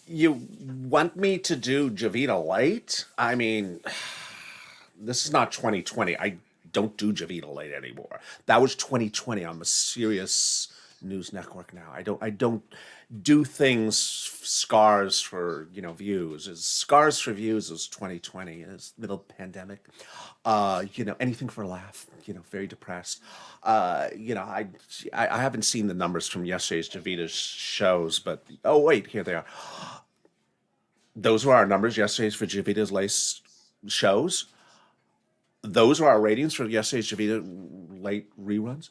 You want me to do JOVITALATE? I mean, this is not 2020. I don't do JOVITALATE anymore. That was 2020. I'm a serious news network now. I don't do things scars for, views. Is scars for views is 2020, is middle pandemic. Anything for a laugh, very depressed. I haven't seen the numbers from yesterday's Javita's shows, but oh wait, here they are. Those were our numbers yesterday's for Javita's Lace shows. Those were our ratings for yesterday's Javita late reruns.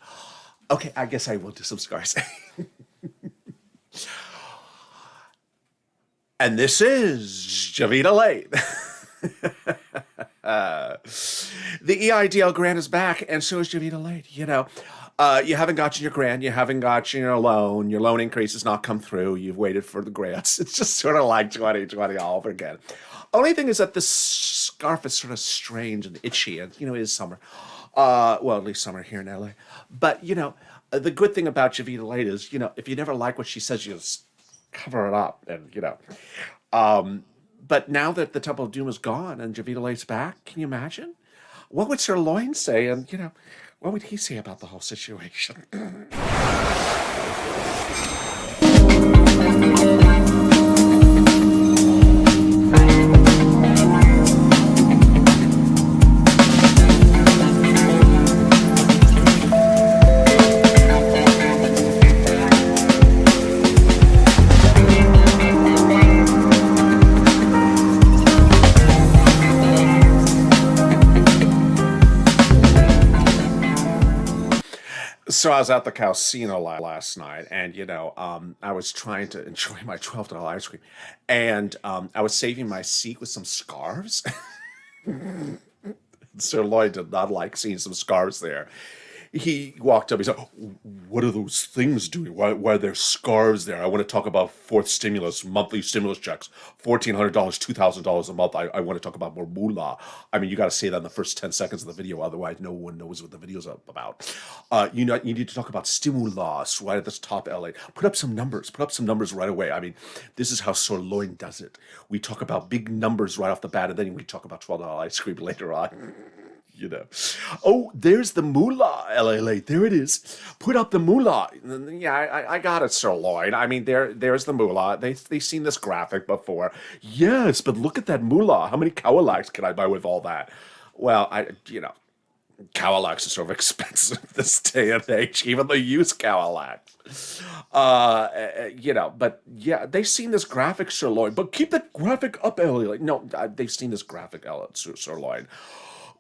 Okay, I guess I will do some scars. And this is Javita Late. The EIDL grant is back, and so is Javita Late. You haven't gotten your grant, you haven't gotten your loan increase has not come through, you've waited for the grants. It's just sort of like 2020 all over again. Only thing is that this scarf is sort of strange and itchy, and it is summer. Well, at least summer here in LA. But the good thing about Javita Late is, if you never like what she says, you just cover it up, and. But now that the Temple of Doom is gone and Javita Late's back, can you imagine? What would SIRLOIN say? And, what would he say about the whole situation? So I was at the casino last night, and I was trying to enjoy my $12 ice cream, and I was saving my seat with some scarves. Sir Lloyd did not like seeing some scarves there. He walked up. He said, "What are those things doing? Why are there scarves there? I want to talk about fourth stimulus, monthly stimulus checks, $1,400, $2,000 a month. I want to talk about more moolah. I mean, you got to say that in the first 10 seconds of the video, otherwise no one knows what the video's about. You need to talk about stimulus right at the top. LA, put up some numbers. Put up some numbers right away. I mean, this is how SIRLOIN does it. We talk about big numbers right off the bat, and then we talk about $12 ice cream later on." Oh, there's the moolah, LALATE. There it is. Put up the moolah. Yeah, I got it, SIRLOIN. I mean, there's the moolah. They've seen this graphic before. Yes, but look at that moolah. How many Cowalacs can I buy with all that? Well, Cowalacs are sort of expensive this day and age, even the used Cowalacs. But yeah, they've seen this graphic, SIRLOIN. But keep that graphic up, LALATE. No, they've seen this graphic, SIRLOIN.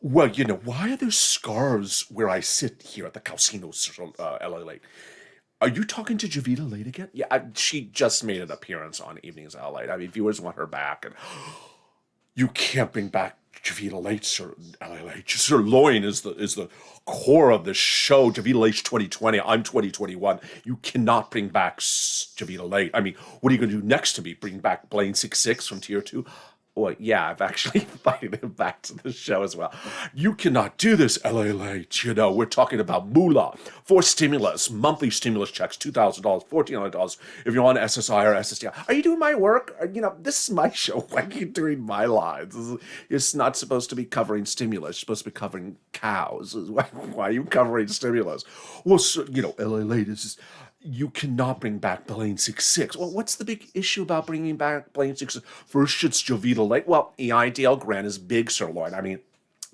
Well, why are there scarves where I sit here at the casino, LA? Are you talking to Javita Late again? Yeah, she just made an appearance on Evenings LA. I mean, viewers want her back, and you can't bring back Javita Late, Sir LA. SIRLOIN is the core of the show. Javita Late 2020. I'm 2021. You cannot bring back Javita Late. I mean, what are you going to do next to me? Bring back Blaine 66 from Tier 2? Well, yeah, I've actually invited him back to the show as well. You cannot do this, LALATE. We're talking about moolah for stimulus, monthly stimulus checks, $2,000, $1,400 if you're on SSI or SSDI. Are you doing my work? This is my show. Why are you doing my lines? It's not supposed to be covering stimulus. You're supposed to be covering cows. Why are you covering stimulus? Well, so, LALATE is just, you cannot bring back Blaine 66. Well, what's the big issue about bringing back Blaine 66? First, it's Javita Late. Well, EIDL grant is big, SIRLOIN. I mean,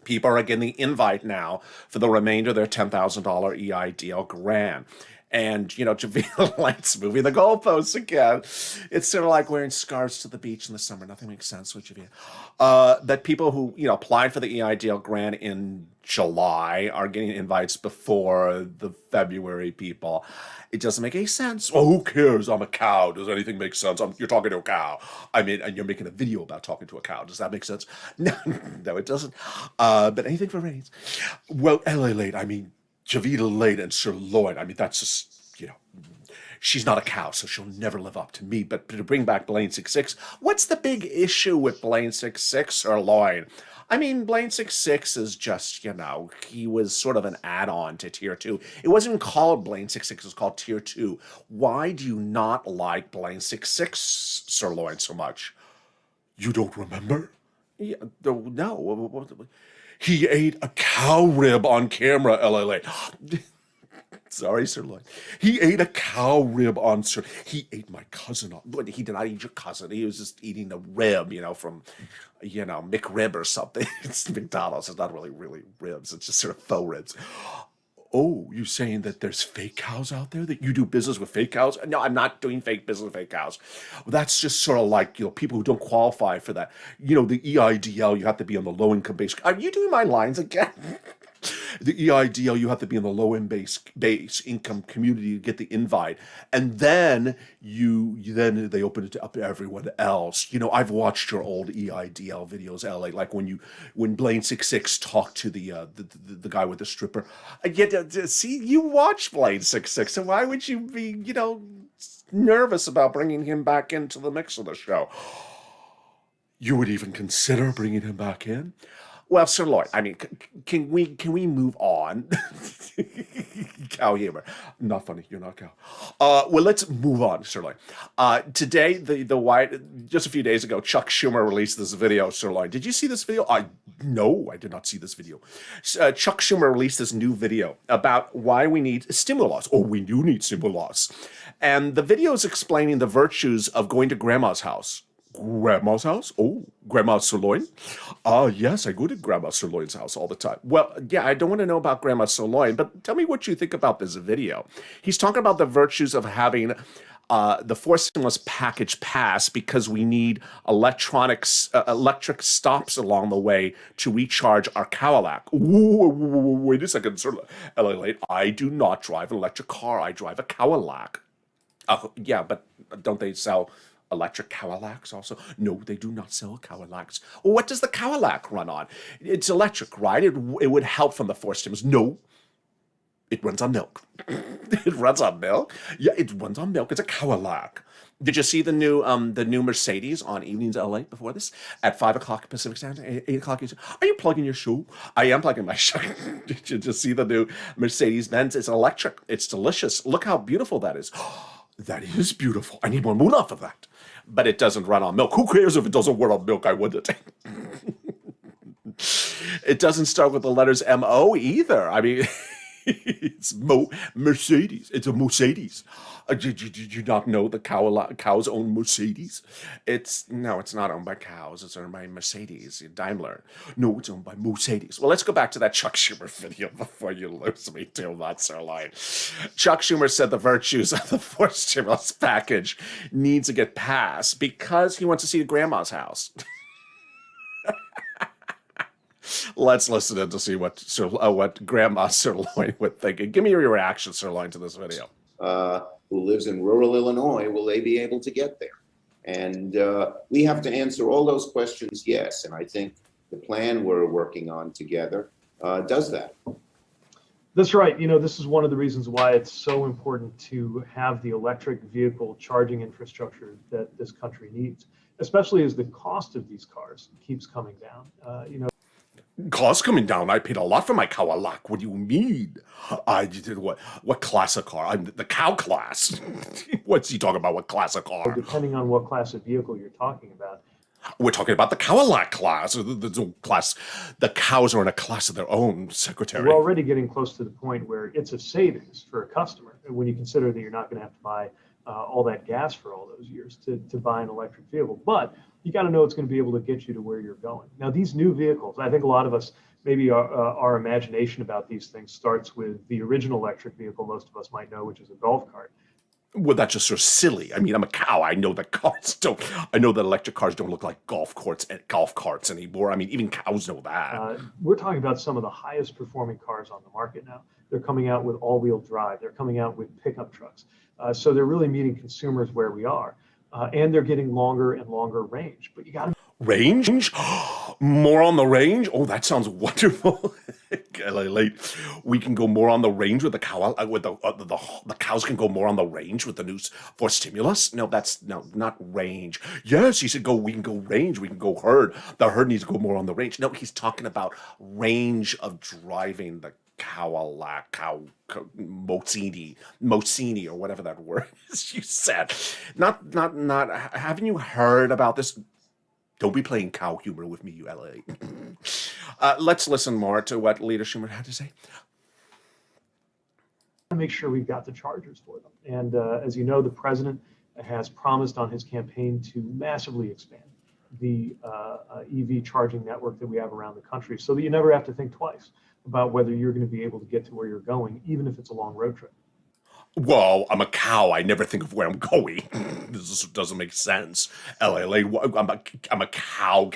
people are getting the invite now for the remainder of their $10,000 EIDL grant. And, Javita Late's moving the goalposts again. It's sort of like wearing scarves to the beach in the summer. Nothing makes sense with Javita. That people who, applied for the EIDL grant in July are getting invites before the February people. It doesn't make any sense. Well, who cares? I'm a cow. Does anything make sense? You're talking to a cow. I mean, and you're making a video about talking to a cow. Does that make sense? No, no, it doesn't. But anything for ratings. Well, LALATE, I mean, Javita Late and SIRLOIN, I mean, that's just, she's not a cow, so she'll never live up to me. But to bring back Blaine 66, what's the big issue with Blaine 66, SIRLOIN? I mean, Blade 66 is just, he was sort of an add-on to Tier 2. It wasn't even called Blade 66, it was called Tier 2. Why do you not like Blade 66 Sirloin so much? You don't remember? Yeah, no. He ate a cow rib on camera, LALATE. Sorry, Sirloin. He ate a cow rib on Sir. He ate my cousin on. But he did not eat your cousin. He was just eating the rib, from, McRib or something. It's McDonald's. It's not really ribs. It's just sort of faux ribs. Oh, you saying that there's fake cows out there, that you do business with fake cows? No, I'm not doing fake business with fake cows. That's just sort of like, people who don't qualify for that. The EIDL, you have to be on the low income base. Are you doing my lines again? The EIDL, you have to be in the low base income community to get the invite, and then then they open it up to everyone else. I've watched your old EIDL videos, LA, like when Blaine 66 talked to the guy with the stripper. I get to see you watch Blaine 66, so why would you be nervous about bringing him back into the mix of the show? You would even consider bringing him back in? Well, Sir Lloyd, I mean, can we move on? Cow humor. Not funny. You're not cow. Well, let's move on, Sir Lloyd. Today, just a few days ago, Chuck Schumer released this video, Sir Lloyd. Did you see this video? No, I did not see this video. Chuck Schumer released this new video about why we need stimulus. Oh, we do need stimulus. And the video is explaining the virtues of going to grandma's house. Grandma's house? Oh, Grandma Sirloin? Yes, I go to Grandma Sirloin's house all the time. Well, yeah, I don't want to know about Grandma Sirloin, but tell me what you think about this video. He's talking about the virtues of having the four stimulus package pass because we need electric stops along the way to recharge our Cadillac. Ooh, wait a second, sir. LALATE, I do not drive an electric car. I drive a Cadillac. Yeah, but don't they sell electric Cadillacs also? No, they do not sell Cadillacs. Well, what does the Cadillac run on? It's electric, right? It would help from the four stimulus. No, it runs on milk. It runs on milk? Yeah, it runs on milk. It's a Cadillac. Did you see the new Mercedes on Evenings LA before this? At 5 o'clock Pacific Standard, 8 o'clock. Are you plugging your show? I am plugging my show. Did you just see the new Mercedes-Benz? It's electric. It's delicious. Look how beautiful that is. That is beautiful. I need more moon off of that. But it doesn't run on milk. Who cares if it doesn't run on milk? I wouldn't. It doesn't start with the letters M-O either. I mean, it's Mercedes. It's a Mercedes. Did you not know the cows own Mercedes? It's not owned by cows. It's owned by Mercedes, Daimler. No, it's owned by Mercedes. Well, let's go back to that Chuck Schumer video before you lose me too much, Sirloin. Chuck Schumer said the virtues of the fourth stimulus package needs to get passed because he wants to see grandma's house. Let's listen in to see what Grandma Sirloin would think. Give me your reaction, Sirloin, to this video. Who lives in rural Illinois, will they be able to get there? And we have to answer all those questions, yes. And I think the plan we're working on together does that. That's right. This is one of the reasons why it's so important to have the electric vehicle charging infrastructure that this country needs, especially as the cost of these cars keeps coming down. Cost coming down. I paid a lot for my Cadillac. What do you mean? I did what class of car? I'm the cow class. What's he talking about? What class of car? Depending on what class of vehicle you're talking about. We're talking about the Cadillac class. The class. The cows are in a class of their own, Secretary. We're already getting close to the point where it's a savings for a customer when you consider that you're not going to have to buy all that gas for all those years to buy an electric vehicle. But you got to know it's going to be able to get you to where you're going. Now, these new vehicles, I think a lot of us, maybe our imagination about these things starts with the original electric vehicle most of us might know, which is a golf cart. Well, that's just sort of silly. I mean, I'm a cow. I know that electric cars don't look like golf carts anymore. I mean, even cows know that. We're talking about some of the highest performing cars on the market now. They're coming out with all-wheel drive. They're coming out with pickup trucks. So they're really meeting consumers where we are. And they're getting longer and longer range. But you got to... Range? More on the range? Oh, that sounds wonderful. LALATE. We can go more on the range with the cow. With the cows can go more on the range with the new for stimulus. No, not range. Yes, he said go. We can go range. We can go herd. The herd needs to go more on the range. No, he's talking about range of driving the Mocini, or whatever that word is you said. Not. Haven't you heard about this? Don't be playing cow humor with me, you LA. Let's listen more to what Leader Schumer had to say. Make sure we've got the chargers for them. And as you know, the president has promised on his campaign to massively expand the EV charging network that we have around the country, so that you never have to think twice about whether you're going to be able to get to where you're going, even if it's a long road trip. Well, I'm a cow. I never think of where I'm going. This doesn't make sense. LLA, I'm a cow.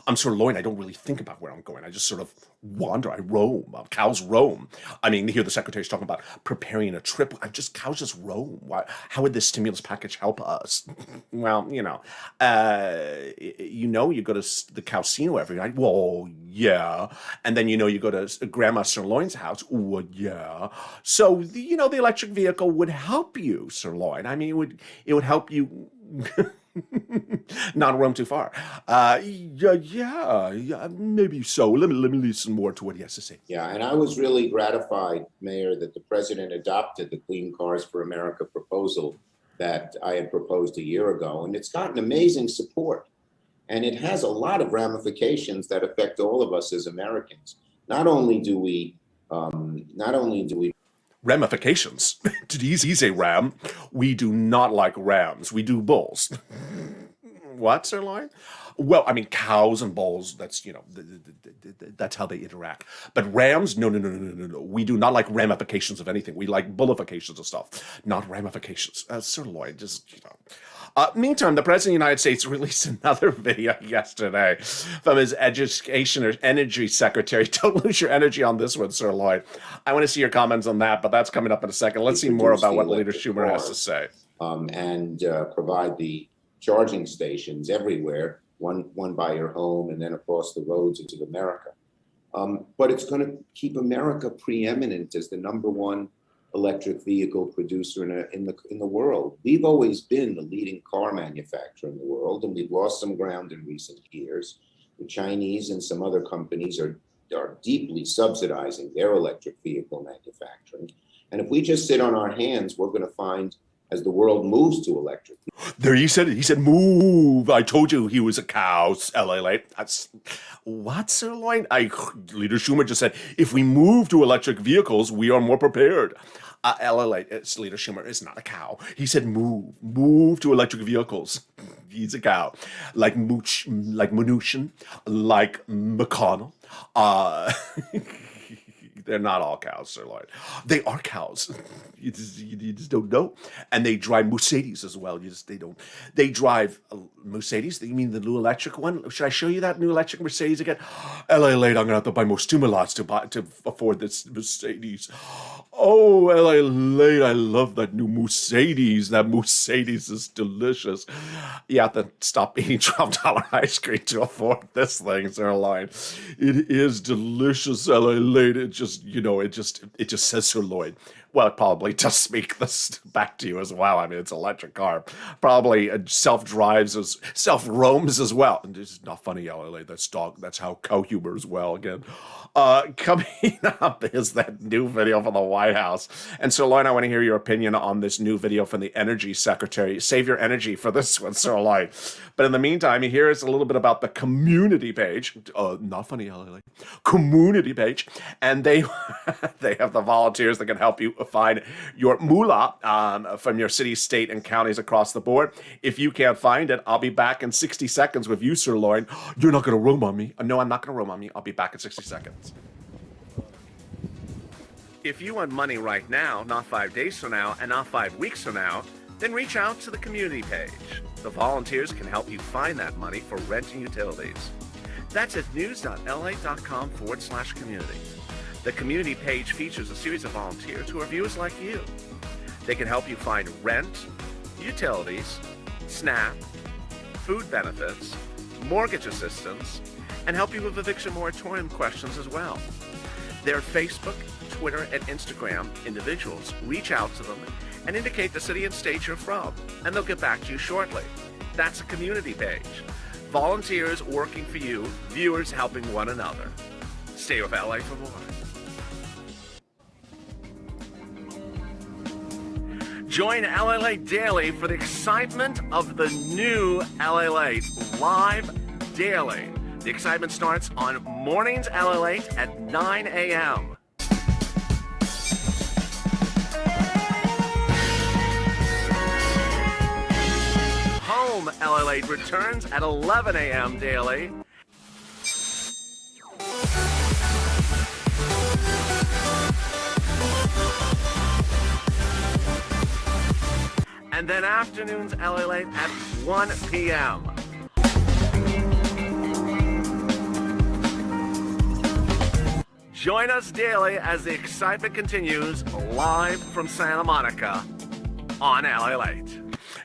I'm sirloin. I don't really think about where I'm going. I just sort of wander. I roam. Cows roam. I mean, here the secretary's talking about preparing a trip. Cows just roam. Why? How would this stimulus package help us? Well, you go to the casino every night. Well, yeah. And then, you go to Grandma Sirloin's house. Well, yeah. So, the electric vehicle would help you, Sirloin. I mean, it would help you not roam too far. Yeah, maybe so. Let me listen more to what he has to say. Yeah, and I was really gratified, Mayor, that the president adopted the Clean Cars for America proposal that I had proposed a year ago, and it's gotten amazing support. And it has a lot of ramifications that affect all of us as Americans. Not only do we ramifications. Did he say ram? We do not like rams. We do bulls. What, Sirloin? Well, I mean, cows and bulls, that's, that's how they interact. But rams, no. We do not like ramifications of anything. We like bullifications of stuff, not ramifications. Sirloin, meantime, the President of the United States released another video yesterday from his Education or Energy Secretary. Don't lose your energy on this one, Sirloin. I want to see your comments on that, but that's coming up in a second. Let's see more about what Leader Schumer has to say. And provide the charging stations everywhere, one by your home and then across the roads into America. But it's going to keep America preeminent as the #1 electric vehicle producer in the world. We've always been the leading car manufacturer in the world, and we've lost some ground in recent years. The Chinese and some other companies are deeply subsidizing their electric vehicle manufacturing. And if we just sit on our hands, we're going to find, as the world moves to electric. There, he said it. He said, move. I told you he was a cow. LALATE. That's what, Sirloin? Leader Schumer just said, if we move to electric vehicles, we are more prepared. LALATE, it's Leader Schumer is not a cow. He said, move to electric vehicles. He's a cow. Like Mnuchin, like McConnell. They're not all cows, Sirloin. They are cows. You just don't know. And they drive Mercedes as well. They don't. They drive Mercedes. You mean the new electric one? Should I show you that new electric Mercedes again? LALATE, I'm gonna have to buy more stimulants to afford this Mercedes. Oh, LALATE, I love that new Mercedes. That Mercedes is delicious. You have to stop eating $12 ice cream to afford this thing, Sirloin. It is delicious, LALATE. It just says Sirloin. Well, it probably does speak this back to you as well. I mean, it's an electric car. Probably self-roams as well. And it's not funny, LALATE. That's how cow humor as well, again. Coming up is that new video from the White House. And Sirloin, I want to hear your opinion on this new video from the Energy Secretary. Save your energy for this one, Sirloin. But in the meantime, here is a little bit about the community page. Not funny, LALATE. Community page. And they have the volunteers that can help you find your moolah from your city, state, and counties across the board. If you can't find it, I'll be back in 60 seconds with you, Sirloin. You're not going to roam on me. No, I'm not going to roam on me. I'll be back in 60 seconds. If you want money right now, not 5 days from now, and not 5 weeks from now, then reach out to the community page. The volunteers can help you find that money for rent and utilities. That's at news.la.com/community. The community page features a series of volunteers who are viewers like you. They can help you find rent, utilities, SNAP, food benefits, mortgage assistance, and help you with eviction moratorium questions as well. Their Facebook, Twitter, and Instagram individuals reach out to them and indicate the city and state you're from, and they'll get back to you shortly. That's a community page. Volunteers working for you, viewers helping one another. Stay with LA for more. Join LALATE Daily for the excitement of the new LALATE live daily. The excitement starts on mornings LALATE at 9 a.m. Home LALATE returns at 11 a.m. daily. And then afternoons LALATE at 1 p.m. Join us daily as the excitement continues live from Santa Monica on LALATE.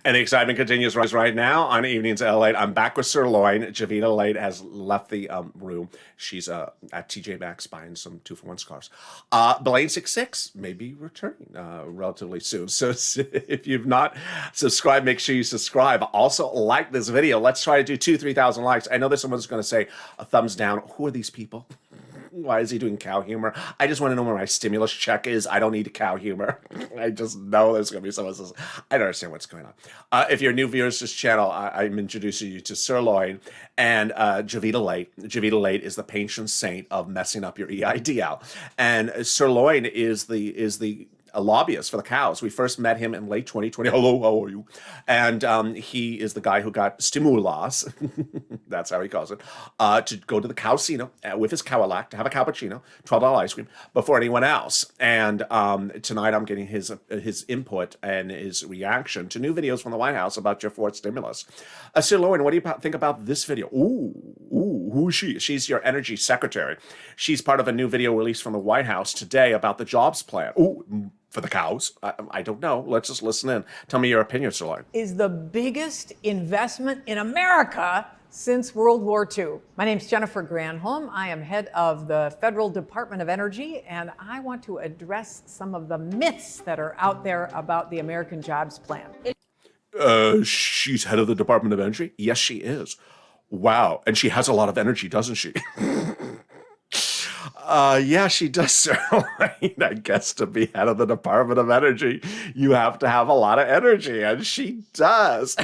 And the excitement continues right now on Evenings LALATE. I'm back with SIRLOIN. JOVITALATE has left the room. She's at TJ Maxx buying some 2-for-1 scarves. Blaine66 may be returning relatively soon. So if you've not subscribed, make sure you subscribe. Also, like this video. Let's try to do 2,000-3,000 likes. I know there's someone's going to say a thumbs down. Who are these people? Why is he doing cow humor? I just want to know where my stimulus check is. I don't need cow humor. I just know there's going to be someone who says, I don't understand what's going on. If you're new viewers to this channel, I'm introducing you to SIRLOIN and JOVITALATE. JOVITALATE is the patron saint of messing up your EID out. And SIRLOIN is the a lobbyist for the cows. We first met him in late 2020. Hello, how are you? And he is the guy who got stimulus, that's how he calls it, to go to the cowcino with his cowalac to have a cappuccino, $12 ice cream, before anyone else. And tonight I'm getting his input and his reaction to new videos from the White House about your fourth stimulus. SIRLOIN, what do you think about this video? Ooh, who is she? She's your energy secretary. She's part of a new video released from the White House today about the jobs plan. Ooh, for the cows? I don't know. Let's just listen in. Tell me your opinion, SIRLOIN. Is the biggest investment in America since World War II. My name's Jennifer Granholm. I am head of the Federal Department of Energy, and I want to address some of the myths that are out there about the American Jobs Plan. She's head of the Department of Energy? Yes, she is. Wow. And she has a lot of energy, doesn't she? Yeah, she does, SIRLOIN. I guess to be head of the Department of Energy, you have to have a lot of energy, and she does.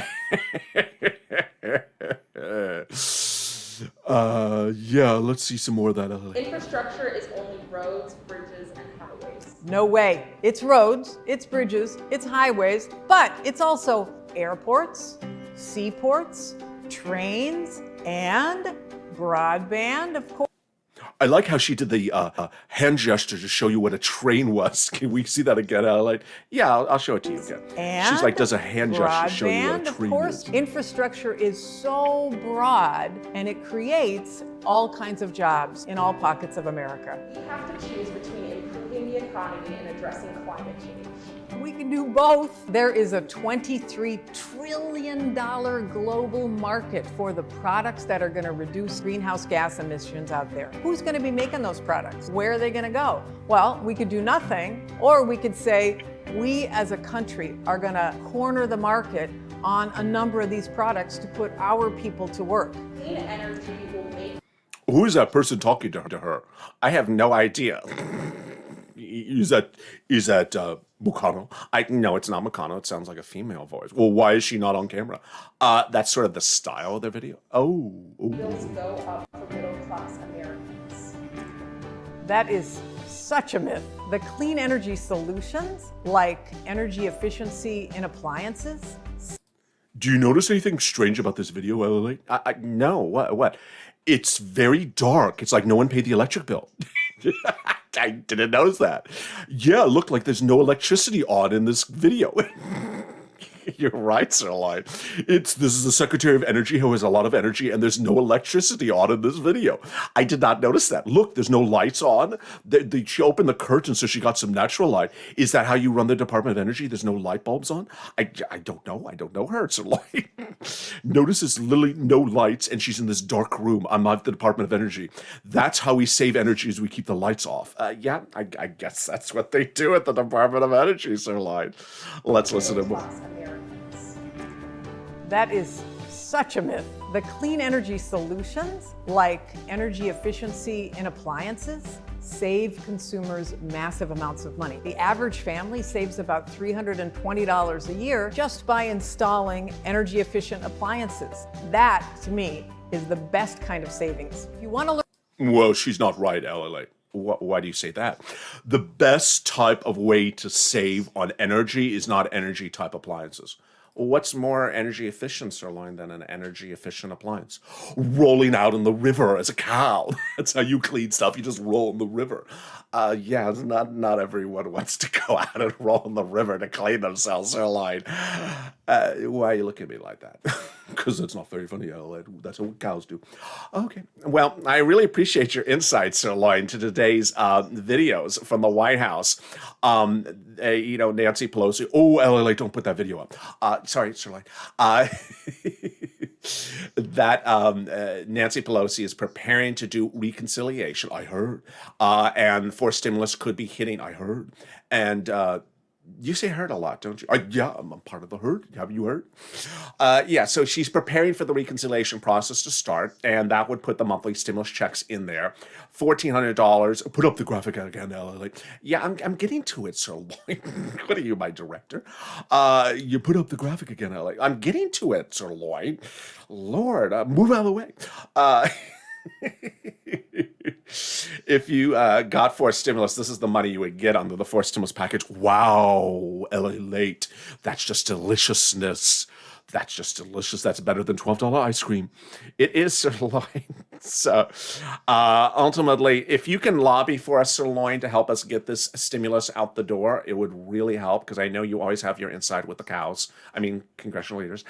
Yeah, let's see some more of that. Infrastructure is only roads, bridges, and highways. No way. It's roads, it's bridges, it's highways, but it's also airports, seaports, trains, and broadband, of course. I like how she did the hand gesture to show you what a train was. Can we see that again? Yeah, I'll show it to you again. And she's like, does a hand gesture show you what a train of course, is? infrastructure is so broad, and it creates all kinds of jobs in all pockets of America. We have to choose between improving the economy and addressing climate change. We can do both. There is a $23 trillion global market for the products that are going to reduce greenhouse gas emissions out there. Who's going to be making those products? Where are they going to go? Well, we could do nothing, or we could say we as a country are going to corner the market on a number of these products to put our people to work. Clean energy will make... Who is that person talking to her? I have no idea. Is that Mucano? No, it's not Mucano. It sounds like a female voice. Well, why is she not on camera? That's sort of the style of their video. Bills go up for middle-class Americans. That is such a myth. The clean energy solutions, like energy efficiency in appliances. Do you notice anything strange about this video, LALATE? No, what? It's very dark. It's like no one paid the electric bill. I didn't notice that. Yeah, look, like there's no electricity on in this video. You're right, SIRLOIN. This is the Secretary of Energy who has a lot of energy, and there's no electricity on in this video. I did not notice that. Look, there's no lights on. She opened the curtain so she got some natural light. Is that how you run the Department of Energy? There's no light bulbs on? I don't know. I don't know her, SIRLOIN. Notices literally no lights, and she's in this dark room. I'm at the Department of Energy. That's how we save energy, is we keep the lights off. Yeah, I guess that's what they do at the Department of Energy, SIRLOIN. Let's listen to more. Plus Americans. That is such a myth. The clean energy solutions, like energy efficiency in appliances, save consumers massive amounts of money. The average family saves about $320 a year just by installing energy efficient appliances. That, to me, is the best kind of savings. If you want to learn. Well, she's not right, LLA. Why do you say that? The best type of way to save on energy is not energy type appliances. What's more energy efficient, SIRLOIN, than an energy efficient appliance? Rolling out in the river as a cow. That's how you clean stuff. You just roll in the river. Yeah, it's not everyone wants to go out and roll in the river to clean themselves, SIRLOIN. Why are you looking at me like that? Because that's not very funny. That's what cows do. Okay. Well, I really appreciate your insights, SIRLOIN, to today's videos from the White House. Nancy Pelosi. Oh, LLA, don't put that video up. Sorry, SIRLOIN. That Nancy Pelosi is preparing to do reconciliation, I heard. And for stimulus could be hitting, I heard. And you say heard a lot, don't you? Yeah, I'm part of the herd. Have you heard? Yeah, so she's preparing for the reconciliation process to start, and that would put the monthly stimulus checks in there. $1,400. Put up the graphic again, LLA. Yeah, I'm getting to it, SIRLOIN. What are you, my director? You put up the graphic again, LLA. I'm getting to it, SIRLOIN. Lord, move out of the way. If you got forced stimulus, this is the money you would get under the forced stimulus package. Wow, LALATE. That's just deliciousness. That's just delicious. That's better than $12 ice cream. It is, SIRLOIN. So ultimately, if you can lobby for us, SIRLOIN, to help us get this stimulus out the door, it would really help, because I know you always have your inside with the cows. I mean, congressional leaders.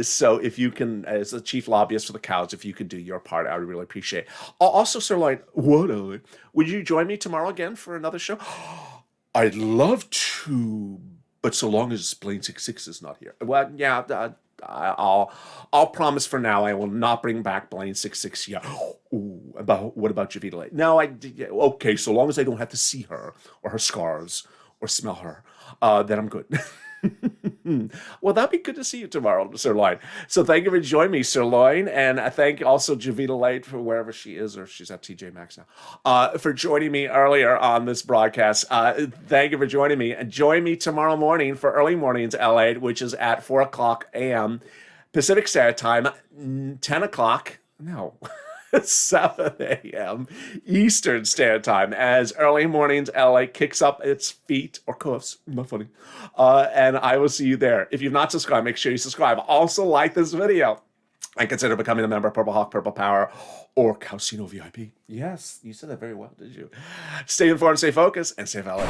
So if you can, as the chief lobbyist for the cows, if you could do your part, I would really appreciate it. Also, SIRLOIN, what, Ellie? Would you join me tomorrow again for another show? I'd love to, but so long as Blaine 66 is not here. Well, yeah, I'll promise for now I will not bring back Blaine 66 yet. Ooh, what about JOVITALATE? No, okay, so long as I don't have to see her or her scars or smell her, then I'm good. Well, that'd be good to see you tomorrow, SIRLOIN. So thank you for joining me, SIRLOIN, and I thank also JOVITALATE for wherever she is, or she's at TJ Maxx now, for joining me earlier on this broadcast. Thank you for joining me, and join me tomorrow morning for Early Mornings LA, which is at 4 o'clock a.m. Pacific Standard Time, 10 o'clock, no, 7 a.m. Eastern Standard Time, as Early Mornings LA kicks up its feet or coofs, not funny, and I will see you there. If you've not subscribed, make sure you subscribe. Also, like this video and consider becoming a member of Purple Hawk, Purple Power, or Calcino VIP. Yes, you said that very well, did you? Stay informed, stay focused, and stay valid.